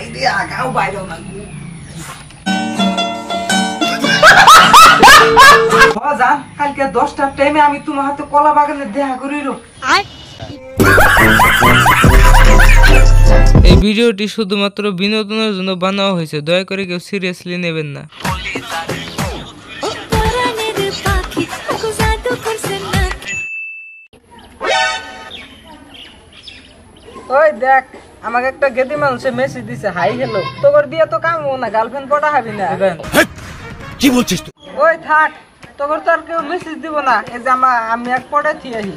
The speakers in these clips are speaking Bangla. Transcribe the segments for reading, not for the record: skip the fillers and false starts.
হাইরে আগাও বাইরেও না জান কালকে 10টার টাইমে আমি তোমার হাতে কলা বাগানে দেখা করিল। এই ভিডিওটি শুধুমাত্র বিনোদনের জন্য বানানো হয়েছে, দয়া করে কেউ সিরিয়াসলি নেবেন না। ওই দেখ আমাকে একটা গেদি মানুষে মেসেজ দিছে, হাই হ্যালো তোর বিয়ে তো কাম না, গার্লফ্রেন্ড পটা হবি না। কি বলছিস তুই? ওই থাক তোর তো আর কেউ মেসেজ দিব না, এই যে আমি এক পড়ে থি আহি।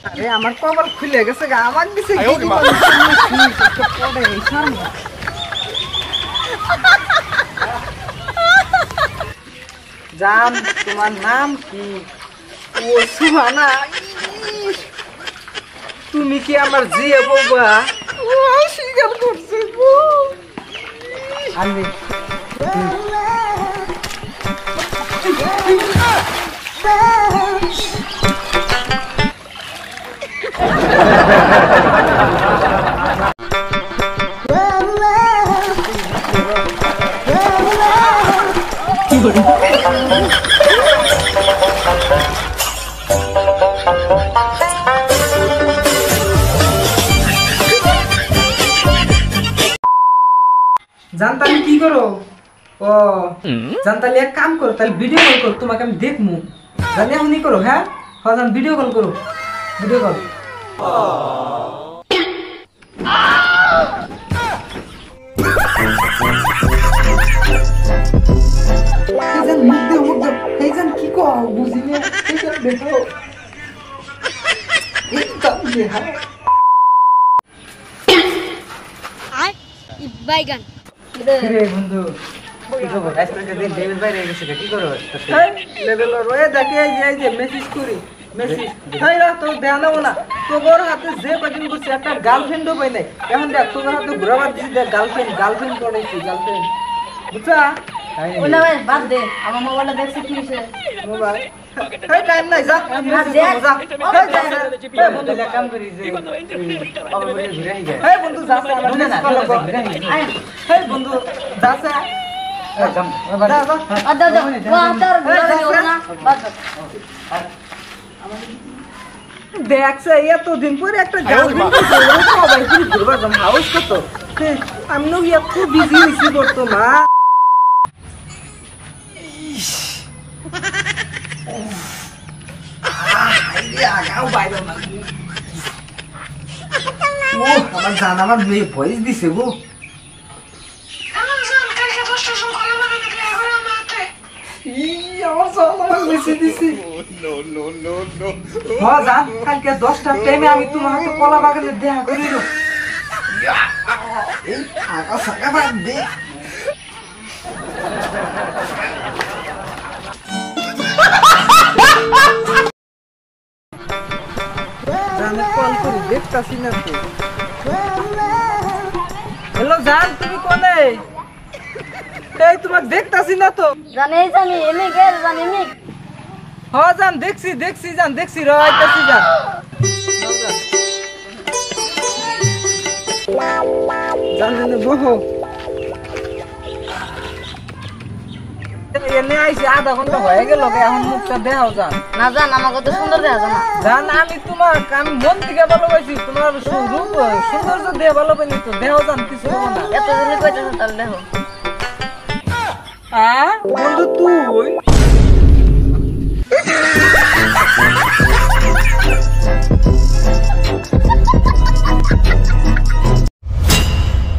আরে আমার কপাল খুলে গেছে গা, আমার দিছে গেদি মানুষে পড়ে এইখান। জান তোমার নাম কি? ও সুহানা, তুমি কি আমার জিয়ে বউবা? ও স্বীকার করছে গো। আমি জানতালি কি করো? ও জানতালি এক কাম করো, তাহলে ভিডিও কল করো, তোমাকে আমি দেখমু। জানি এখনই করো। হ্যাঁ জান ভিডিও কল করো, ভিডিও কল। কি কো বুঝিনি দেখো বাইগান রে বন্ধু কি খবর? আজকে দিন লেভেল বাইরে গেছে কি করো? লেভেল রয়ে দেখে এই যে মেসেজ করি মেসেজ হাই রা তো ধ্যান দাও না, তোর হাতে যে কদিন করছে একটা গার্লফ্রেন্ডও পাই নাই। এখন দেখ তোর হাতে ঘোরাবার দিছি, দেখ গার্লফ্রেন্ড করেছি, গার্লফ্রেন্ড বুঝছা? ওলা ভাই বাদ দে, আমার মোবাইলটা দেখছে কি হইছে মোবাইল এই টাইম নাই, যা বন্ধু কাম করি যে আবার বলে ঘুরে আই যায়। এই বন্ধু যা আমার মেসেজ কল করো। এই বন্ধু যা যা দেখছে এতদিন পরে একটা হাউস কত আমি এত বিজি হয়েছি বর্তমান। আমার জান আমার মেয়ে ভয়েস দিছে গো। কালকে 10টার টাইমে আমি তোমার হাতে কলা বাগানে দেখা করিল। কল করি দেখতাছি না তো। হ্যালো জান তুমি কোনে? এই তোমাকে দেখতাছি না তো। জানি এমনি গেল জানি এমনি। হ্যাঁ জান দেখছি জান দেখছি রাইতাছি জান। জান বহো এনে আইছি, আধা ঘন্টা হয়ে গেল, এখন মুখটা দেখাও জান। না জান আমাকে তো সুন্দর দেখা যায় না জান, আমি মন থেকে ভালোবাসি, তোমার রূপ সৌন্দর্য দিয়ে ভালোবাসি তো দেখাও জান, কিছু হবো না। এত জলদি কইতেছ তাহলে দেখো। হ্যাঁ বন্ধু তুই